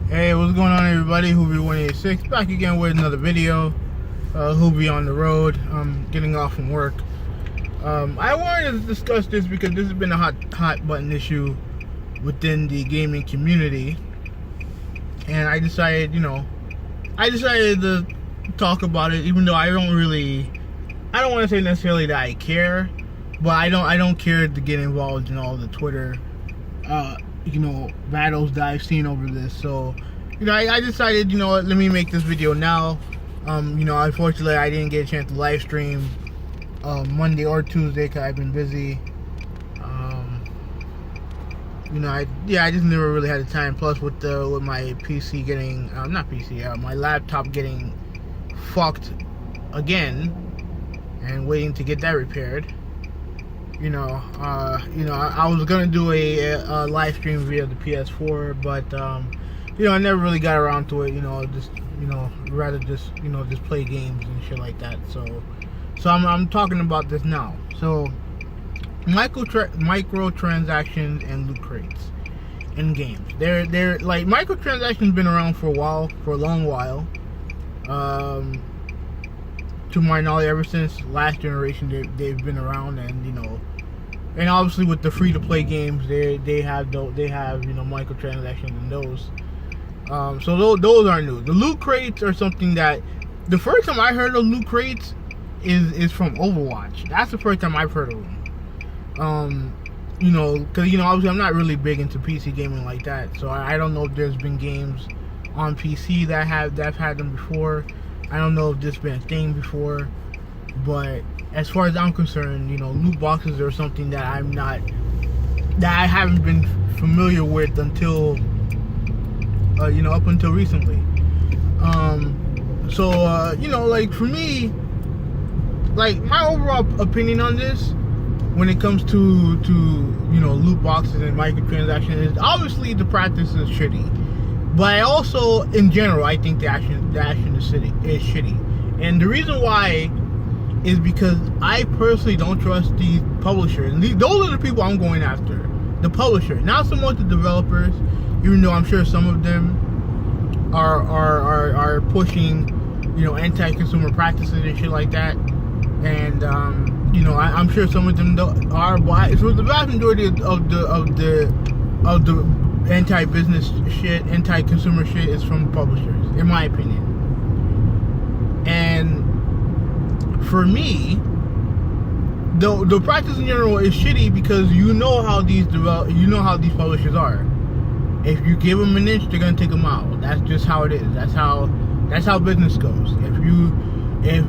Hey, what's going on, everybody? Hoobie186 back again with another video. Hoobie on the road. I'm getting off from work. I wanted to discuss this because this has been a hot button issue within the gaming community, and I decided to talk about it, even though I don't want to say necessarily that I care, but I don't care to get involved in all the Twitter battles that I've seen over this. So I decided, let me make this video now. Unfortunately I didn't get a chance to live stream Monday or Tuesday because I've been busy. I just never really had the time. Plus with my PC getting my laptop getting fucked again and waiting to get that repaired. I was gonna do a live stream via the PS4, but I never really got around to it. Rather just play games and shit like that. So I'm talking about this now. So microtransactions and loot crates in games. They're like, microtransactions been around for a long while. To my knowledge, ever since last generation, they've been around, and obviously with the free-to-play games, they have microtransactions in those. So those are new. The loot crates are something that the first time I heard of loot crates is from Overwatch. That's the first time I've heard of them. Because obviously I'm not really big into PC gaming like that, so I don't know if there's been games on PC that have had them before. I don't know if this has been a thing before, but as far as I'm concerned, loot boxes are something that I haven't been familiar with until, up until recently. Like for me, like my overall opinion on this, when it comes to loot boxes and microtransactions, is obviously the practice is shitty. But also, in general, I think the action is shitty. And the reason why is because I personally don't trust these publishers. And those are the people I'm going after. The publisher. Not so much the developers, even though I'm sure some of them are pushing, anti-consumer practices and shit like that. And, I'm sure some of them are. But so the vast majority of the anti-business shit, anti-consumer shit is from publishers, in my opinion. And for me, the practice in general is shitty because you know how these publishers are. If you give them an inch, they're gonna take a mile. That's just how it is. That's how business goes. If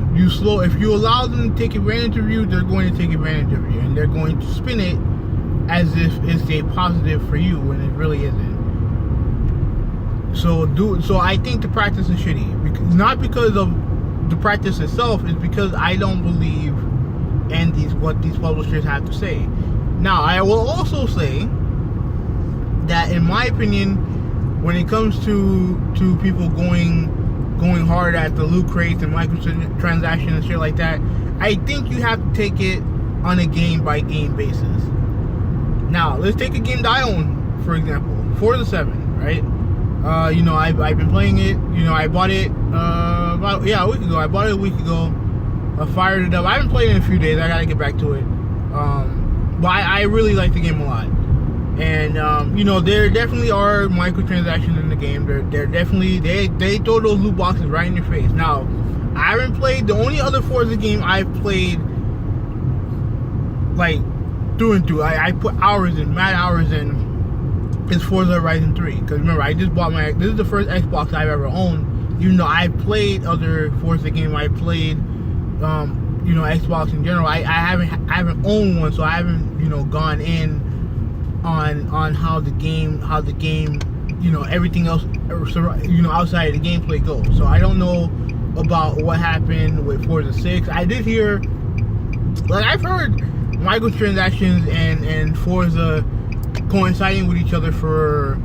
you allow them to take advantage of you, they're going to take advantage of you, and they're going to spin it as if it's a positive for you when it really isn't. So I think the practice is shitty, not because of the practice itself, it's because I don't believe in what these publishers have to say. Now, I will also say that, in my opinion, when it comes to people going hard at the loot crates and microtransactions and shit like that, I think you have to take it on a game by game basis. Now, let's take a game that I own, for example, Forza 7, right? I've been playing it. I bought it a week ago. I bought it a week ago. I fired it up. I haven't played it in a few days. I gotta get back to it. But I really like the game a lot. And there definitely are microtransactions in the game. They're definitely they throw those loot boxes right in your face. Now, I haven't played, the only other Forza game I've played, like, through and through, I put mad hours in, is Forza Horizon 3. Because remember, I just bought this is the first Xbox I've ever owned. Even though I played other Forza games, I played, Xbox in general. I haven't owned one, so I haven't, gone in on how the game, everything else, outside of the gameplay goes. So I don't know about what happened with Forza 6. I did hear, like, I've heard microtransactions and Forza coinciding with each other for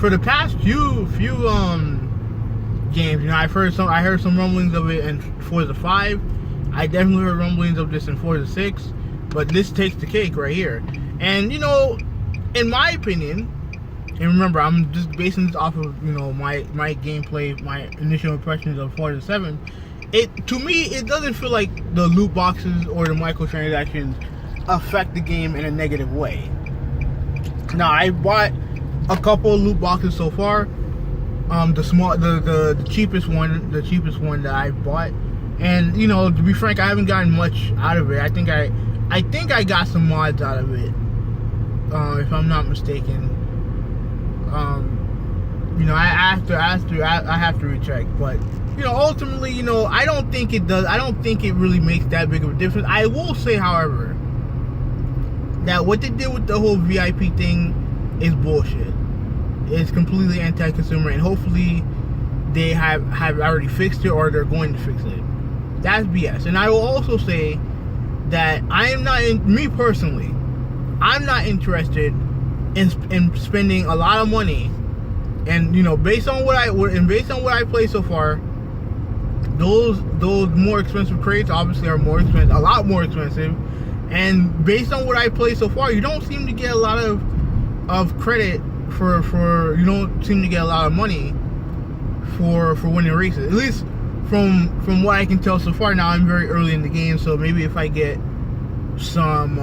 the past few games. I heard some rumblings of it in Forza 5. I definitely heard rumblings of this in Forza 6, but this takes the cake right here. And in my opinion, And remember, I'm just basing this off of my gameplay, my initial impressions of Forza 7. To me, it doesn't feel like the loot boxes or the microtransactions affect the game in a negative way. Now, I bought a couple of loot boxes so far. The cheapest one that I bought, and to be frank, I haven't gotten much out of it. I think I got some mods out of it, if I'm not mistaken. I have to recheck, but ultimately, I don't think it does. I don't think it really makes that big of a difference. I will say, however, that what they did with the whole VIP thing is bullshit. It's completely anti-consumer, and hopefully they have already fixed it, or they're going to fix it. That's BS. And I will also say that I'm not interested in spending a lot of money. And based on what I play so far, those more expensive crates obviously are more expensive, a lot more expensive. And based on what I play so far, you don't seem to get a lot of credit for you don't seem to get a lot of money for winning races. At least from what I can tell so far. Now I'm very early in the game, so maybe if I get some,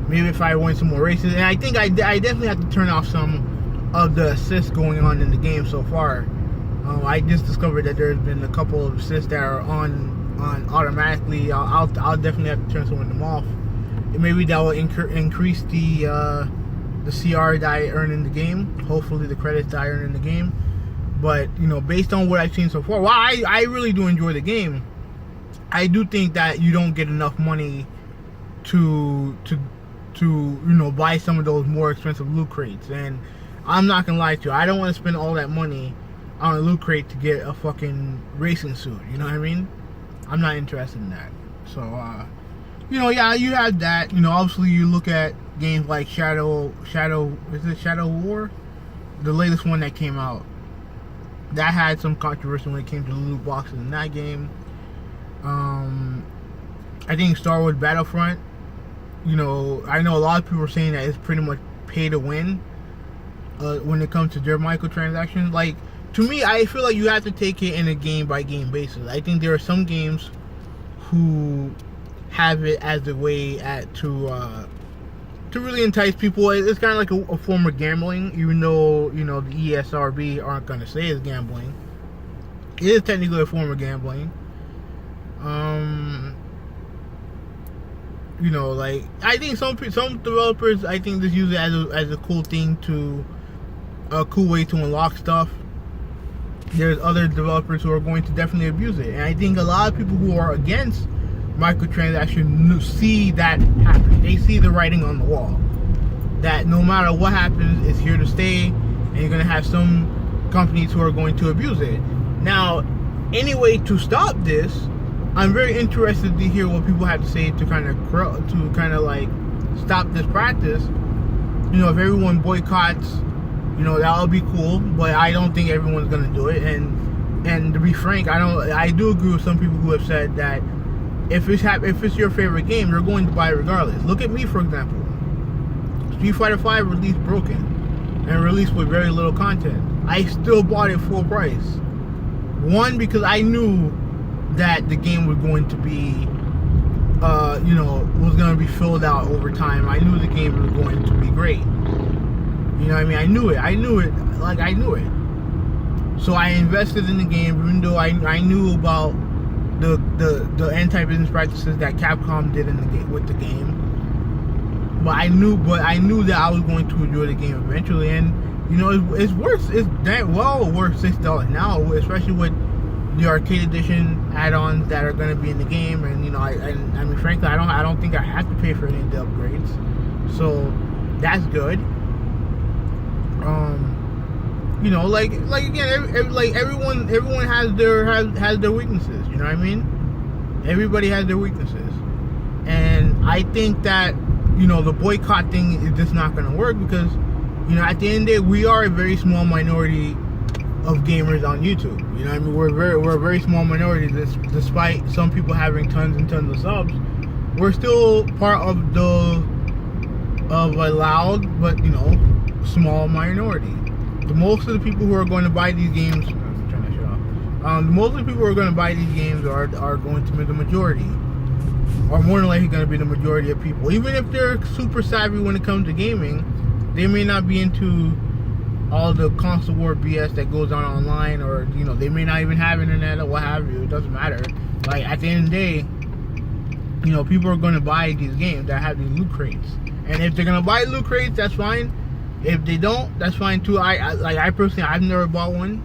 maybe if I win some more races, and I think I definitely have to turn off some of the assists going on in the game so far. I just discovered that there's been a couple of assists that are on automatically. I'll definitely have to turn some of them off. And maybe that will increase the CR that I earn in the game. Hopefully the credits that I earn in the game. But based on what I've seen so far, while I really do enjoy the game, I do think that you don't get enough money to buy some of those more expensive loot crates. And I'm not gonna lie to you, I don't want to spend all that money on a loot crate to get a fucking racing suit. You know what I mean? I'm not interested in that. So yeah, you have that. Obviously you look at games like Shadow War, the latest one that came out. That had some controversy when it came to the loot boxes in that game. I think Star Wars Battlefront, I know a lot of people are saying that it's pretty much pay to win when it comes to their microtransactions. Like, to me, I feel like you have to take it in a game by game basis. I think there are some games who have it as a way to really entice people. It's kind of like a form of gambling, even though the ESRB aren't going to say it's gambling. It is technically a form of gambling. Like, I think some developers, I think, just use it as a cool thing, a cool way to unlock stuff. There's other developers who are going to definitely abuse it, and I think a lot of people who are against microtransactions see that happen. They see the writing on the wall that no matter what happens, it's here to stay, and you're going to have some companies who are going to abuse it. Now, anyway, to stop this, I'm very interested to hear what people have to say to kind of like stop this practice. If everyone boycotts, that would be cool, but I don't think everyone's going to do it. And to be frank, I do agree with some people who have said that if it's your favorite game, you're going to buy it regardless. Look at me, for example. Street Fighter V released broken and released with very little content. I still bought it full price. One, because I knew that the game was going to be, was going to be filled out over time. I knew the game was going to be great. You know what I mean? I knew it. Like, I knew it. So I invested in the game, even though I knew about the anti-business practices that Capcom did in the game with the game. But I knew that I was going to enjoy the game eventually, and it's well worth $6 now, especially with the arcade edition add-ons that are going to be in the game. And I mean, frankly, I don't think I have to pay for any of the upgrades, so that's good. Like again, everyone has their weaknesses. You know what I mean? Everybody has their weaknesses, and I think that the boycott thing is just not going to work because at the end of the day, we are a very small minority of gamers on YouTube. You know what I mean? We're a very small minority. Despite some people having tons and tons of subs, we're still part of a loud but small minority. The most of the people who are going to buy these games, turn that shit off. Most of the people who are going to buy these games are going to be the majority, or more than likely going to be the majority of people. Even if they're super savvy when it comes to gaming, they may not be into all the console war BS that goes on online, or they may not even have internet or what have you. It doesn't matter. Like, at the end of the day, people are going to buy these games that have these loot crates, and if they're going to buy loot crates, that's fine. If they don't, that's fine too. I personally, I've never bought one.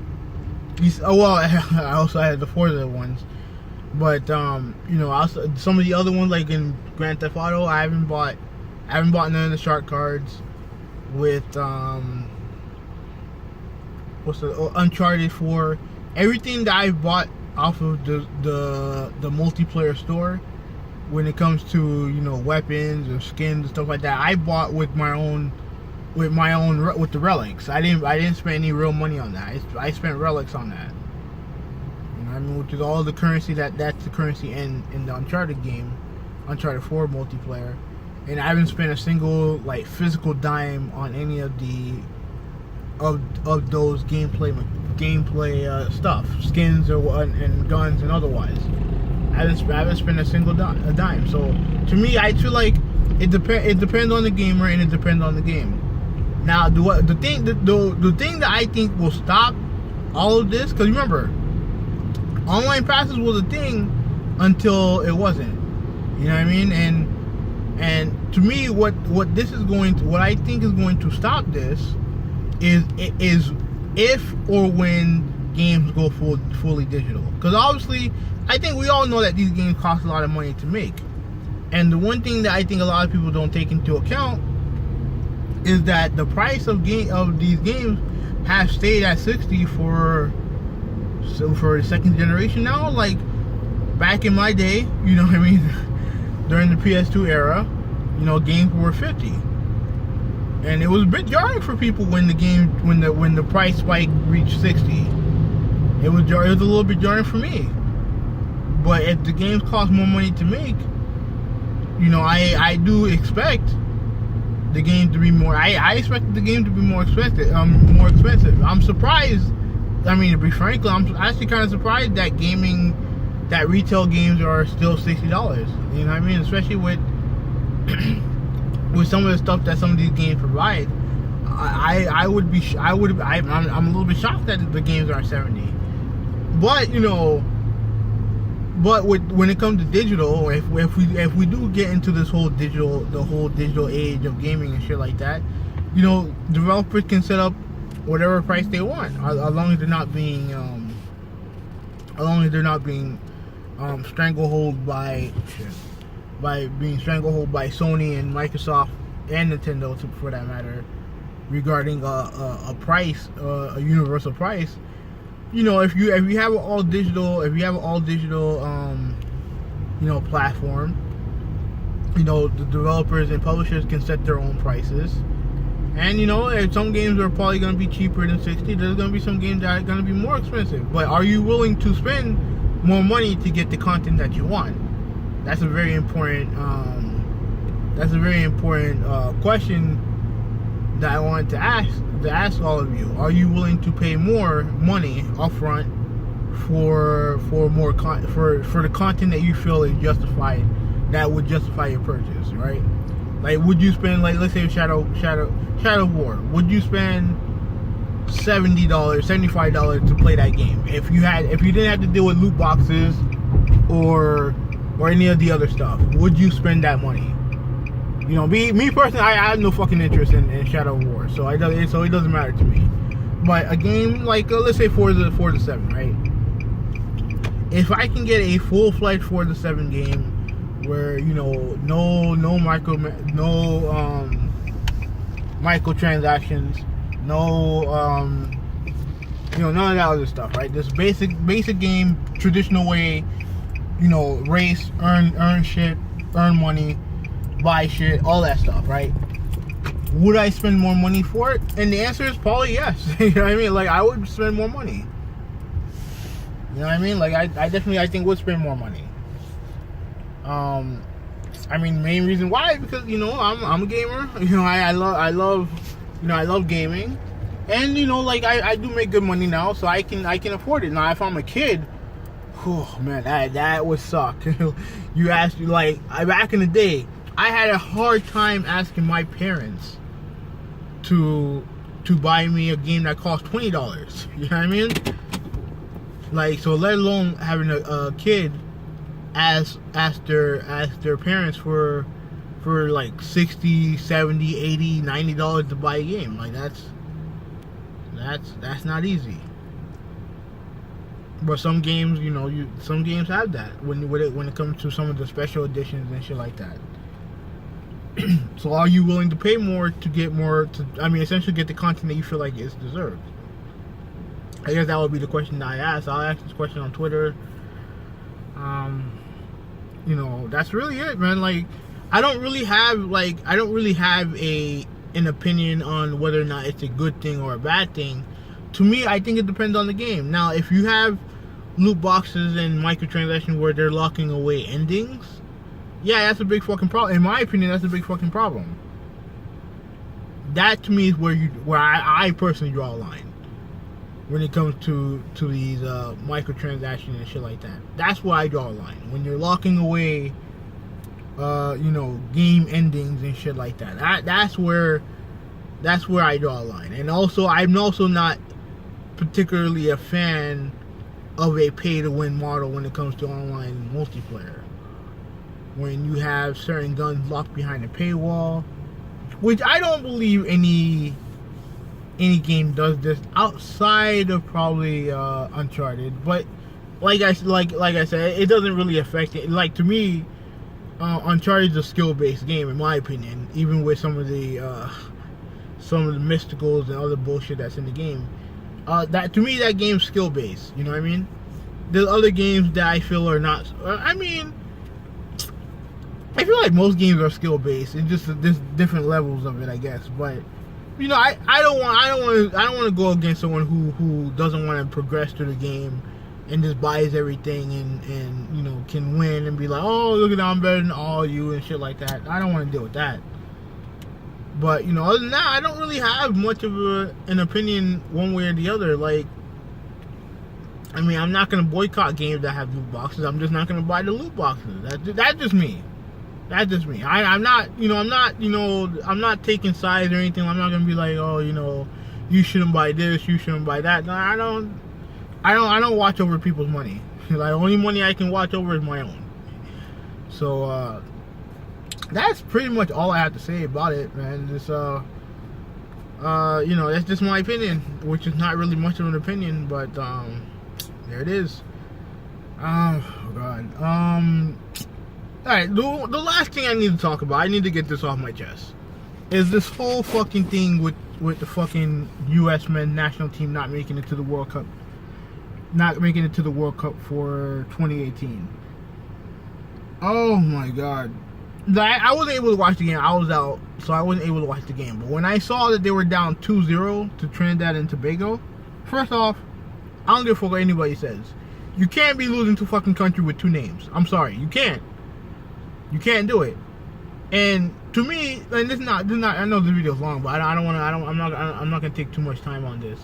I also had the Forza ones, but also some of the other ones, like in Grand Theft Auto, I haven't bought none of the shark cards. With what's the Uncharted 4, everything that I've bought off of the multiplayer store, when it comes to weapons or skins and stuff like that, I bought with the relics. I didn't spend any real money on that. I spent relics on that. Which is all the currency that's the currency in the Uncharted game, Uncharted 4 multiplayer. And I haven't spent a single physical dime on any of those gameplay stuff, skins and guns and otherwise. I haven't spent a single dime. So to me, I feel like it depends on the gamer and it depends on the game. Now, the thing that I think will stop all of this, because remember, online passes was a thing until it wasn't. You know what I mean? And to me, what I think is going to stop this is if or when games go fully digital. Because obviously, I think we all know that these games cost a lot of money to make. And the one thing that I think a lot of people don't take into account is that the price of these games have stayed at $60 for the second generation now. Like, back in my day, you know what I mean, during the PS2 era, games were $50, and it was a bit jarring for people when the price spike reached $60. It was a little bit jarring for me. But if the games cost more money to make, I do expect the game to be more. I expected the game to be more expensive. I'm surprised. I mean, to be frank, I'm actually kind of surprised that retail games are still $60. You know what I mean? Especially with some of the stuff that some of these games provide. I'm a little bit shocked that the games are $70. But when it comes to digital, if we do get into the whole digital age of gaming and shit like that, developers can set up whatever price they want, as long as they're not being stranglehold by Sony and Microsoft and Nintendo, for that matter, regarding a price, a universal price. If you have an all digital platform, the developers and publishers can set their own prices. And if some games are probably going to be cheaper than $60, there's going to be some games that are going to be more expensive. But are you willing to spend more money to get the content that you want? That's a very important question that I wanted to ask all of you. Are you willing to pay more money upfront for the content that you feel is justified, that would justify your purchase, right? Like, would you spend, let's say Shadow War, would you spend $70, $75 to play that game if you didn't have to deal with loot boxes or any of the other stuff? Would you spend that money? Me personally, I have no fucking interest in Shadow War, so it doesn't matter to me. But a game like, let's say Forza 7, right? If I can get a full-fledged Forza 7 game where no microtransactions, none of that other stuff, right? This basic game, traditional way, race, earn shit, earn money, buy shit, all that stuff, right? Would I spend more money for it? And the answer is probably yes. You know what I mean? Like, I would spend more money. You know what I mean? Like, I definitely, I think, would spend more money. Main reason why is because, I'm a gamer. I love I love gaming, and like I do make good money now, so I can afford it. Now, if I'm a kid, oh man, that would suck. You asked me, like, back in the day, I had a hard time asking my parents to buy me a game that cost $20. You know what I mean? Like, so let alone having a kid ask their parents for like $60, $70, $80, $90 to buy a game. Like, that's not easy. But some games, some games have that when it comes to some of the special editions and shit like that. So are you willing to pay more to get more essentially get the content that you feel like is deserved? I guess that would be the question that I ask. I'll ask this question on Twitter. That's really it, man. Like, I don't really have an opinion on whether or not it's a good thing or a bad thing. To me, I think it depends on the game. Now, if you have loot boxes and microtransactions where they're locking away endings, yeah, that's a big fucking problem. In my opinion, that's a big fucking problem. That to me is where I personally draw a line when it comes to these microtransactions and shit like that. That's where I draw a line. When you're locking away game endings and shit like that. That's where I draw a line. And also, I'm also not particularly a fan of a pay-to-win model when it comes to online multiplayer. When you have certain guns locked behind a paywall, which I don't believe any game does this outside of probably Uncharted. But like I said, it doesn't really affect it. Like, to me, Uncharted is a skill-based game, in my opinion. Even with some of the mysticals and other bullshit that's in the game, that to me, that game's skill-based. You know what I mean? There's other games that I feel are not. I feel like most games are skill-based. It's just there's different levels of it, I guess. But I don't want to go against someone who doesn't want to progress through the game and just buys everything and can win and be like, oh, look at that, I'm better than all you and shit like that. I don't want to deal with that. But other than that, I don't really have much of an opinion one way or the other. Like, I'm not gonna boycott games that have loot boxes. I'm just not gonna buy the loot boxes. That's just me. That's just me. I'm not taking sides or anything. I'm not gonna be like, oh, you shouldn't buy this, you shouldn't buy that. No, I don't watch over people's money. Like, the only money I can watch over is my own. So that's pretty much all I have to say about it, man. Just that's just my opinion, which is not really much of an opinion, but there it is. Oh god. Alright, the last thing I need to talk about, I need to get this off my chest, is this whole fucking thing with the fucking US men's national team not making it to the World Cup. Not making it to the World Cup for 2018. Oh my god. I wasn't able to watch the game. I was out, so I wasn't able to watch the game. But when I saw that they were down 2-0 to Trinidad and Tobago, first off, I don't give a fuck what anybody says. You can't be losing to fucking country with two names. I'm sorry, you can't. You can't do it. And to me, and this is not. I know this video's long, but I'm not gonna take too much time on this.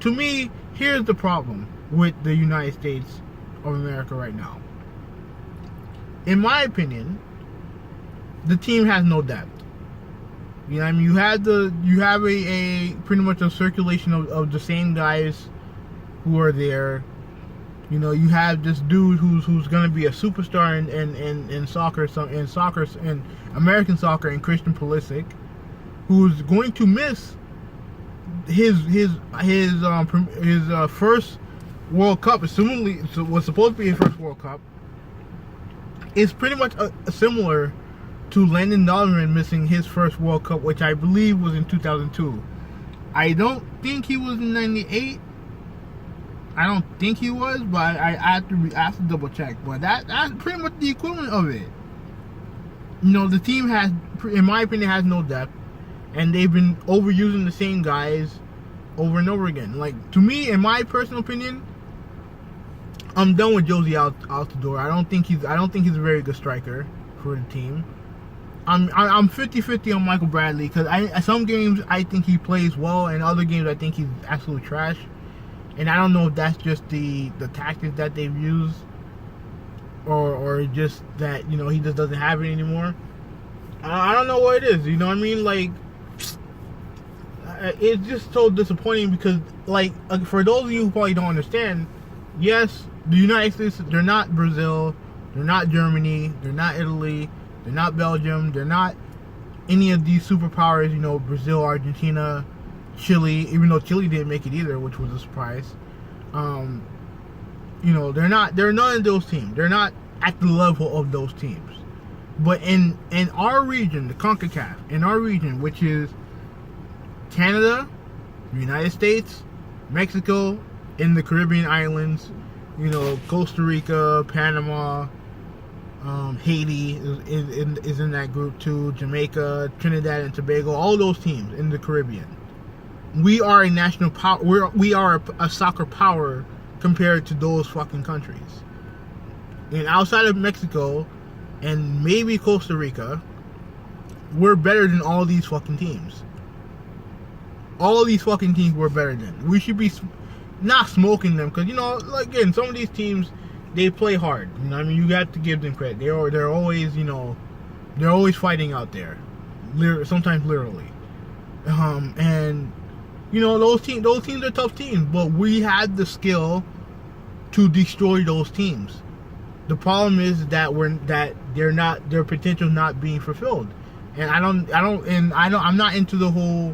To me, here's the problem with the United States of America right now. In my opinion, the team has no depth. You know what I mean? You have a pretty much a circulation of the same guys who are there. You have this dude who's gonna be a superstar in soccer, in American soccer, and Christian Pulisic, who's going to miss his first World Cup. Assumingly, was supposed to be his first World Cup. It's pretty much similar to Landon Donovan missing his first World Cup, which I believe was in 2002. I don't think he was in 98. I don't think he was, but I have to double check. But that's pretty much the equivalent of it. The team has, in my opinion, has no depth, and they've been overusing the same guys over and over again. Like, to me, in my personal opinion, I'm done with Josie Altidore. I don't think he's a very good striker for the team. I'm 50-50 on Michael Bradley because some games I think he plays well, and other games I think he's absolute trash. And I don't know if that's just the tactics that they've used, or just that, you know, he just doesn't have it anymore. I don't know what it is. You know what I mean? Like, it's just so disappointing because, like, for those of you who probably don't understand, yes, the United States, they're not Brazil, they're not Germany, they're not Italy, they're not Belgium, they're not any of these superpowers, you know, Brazil, Argentina, Chile, even though Chile didn't make it either, which was a surprise. You know, they're none of those teams. They're not at the level of those teams. But in our region, the CONCACAF, in our region, which is Canada, United States, Mexico, in the Caribbean islands, you know, Costa Rica, Panama, Haiti is in that group too, Jamaica, Trinidad and Tobago, all those teams in the Caribbean. We are a national power. We are a soccer power compared to those fucking countries. And outside of Mexico and maybe Costa Rica, we're better than all these fucking teams. All of these fucking teams we're better than. We should be not smoking them because, you know, again, some of these teams, they play hard. You know what I mean? You have to give them credit. They're always, you know, they're always fighting out there. Sometimes literally. And you know, those teams are tough teams, but we had the skill to destroy those teams. The problem is that their potential not being fulfilled. And I'm not into the whole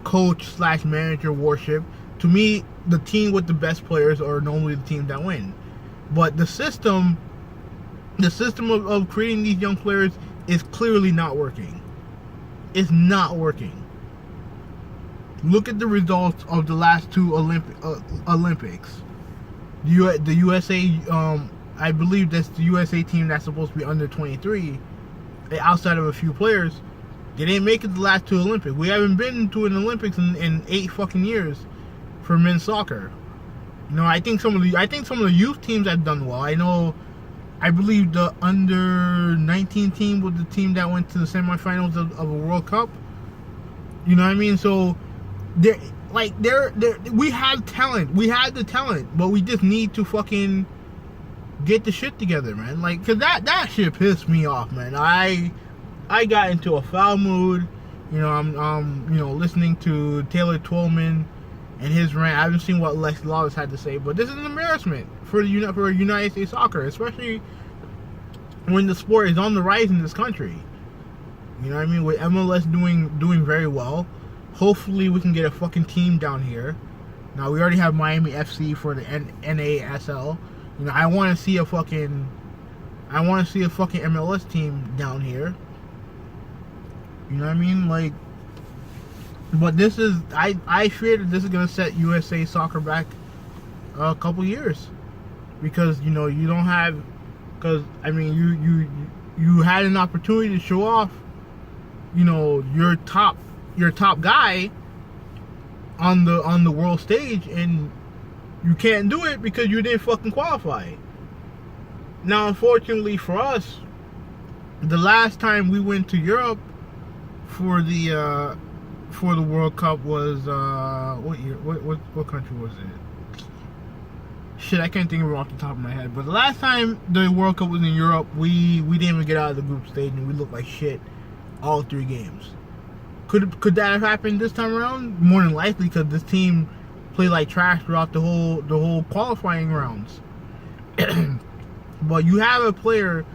coach/manager worship. To me, the team with the best players are normally the teams that win. But the system of creating these young players is clearly not working. It's not working. Look at the results of the last two Olympics. The USA, I believe that's the USA team that's supposed to be under 23. Outside of a few players, they didn't make it the last two Olympics. We haven't been to an Olympics in 8 fucking years for men's soccer. You know, I think some of the youth teams have done well. I believe the under 19 team was the team that went to the semifinals of a World Cup. You know what I mean? So we have talent. We had the talent, but we just need to fucking get the shit together, man. Like, cause that shit pissed me off, man. I got into a foul mood. You know, I'm you know, listening to Taylor Twellman and his rant. I haven't seen what Lex Lawless had to say, but this is an embarrassment for United States soccer, especially when the sport is on the rise in this country. You know what I mean? With MLS doing very well. Hopefully we can get a fucking team down here. Now we already have Miami FC for the NASL. You know, I want to see a fucking MLS team down here. You know what I mean? Like, but this is, I fear that this is gonna set USA soccer back a couple years, because, you know, you don't have, because I mean you had an opportunity to show off, you know, your top guy on the world stage, and you can't do it because you didn't fucking qualify. Now, unfortunately for us, the last time we went to Europe for the World Cup was what year? What country was it? Shit, I can't think of it off the top of my head. But the last time the World Cup was in Europe, we didn't even get out of the group stage, and we looked like shit all 3 games. Could that have happened this time around? More than likely, because this team played like trash throughout the whole qualifying rounds. But you have a player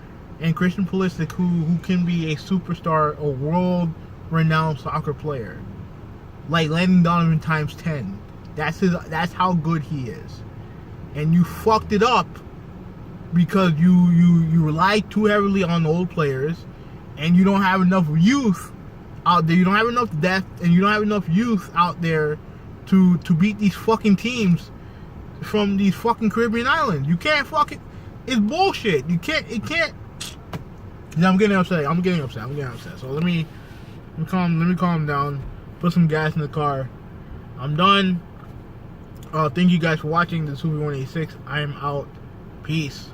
in Christian Pulisic who can be a superstar, a world-renowned soccer player, like Landon Donovan times 10. That's how good he is. And you fucked it up because you relied too heavily on the old players, and you don't have enough youth out there. You don't have enough depth, and you don't have enough youth out there to beat these fucking teams from these fucking Caribbean islands. You can't fucking, it's bullshit. It can't. I'm getting upset. So let me calm down. Put some gas in the car. I'm done. Thank you guys for watching this Hoopy 186. I am out. Peace.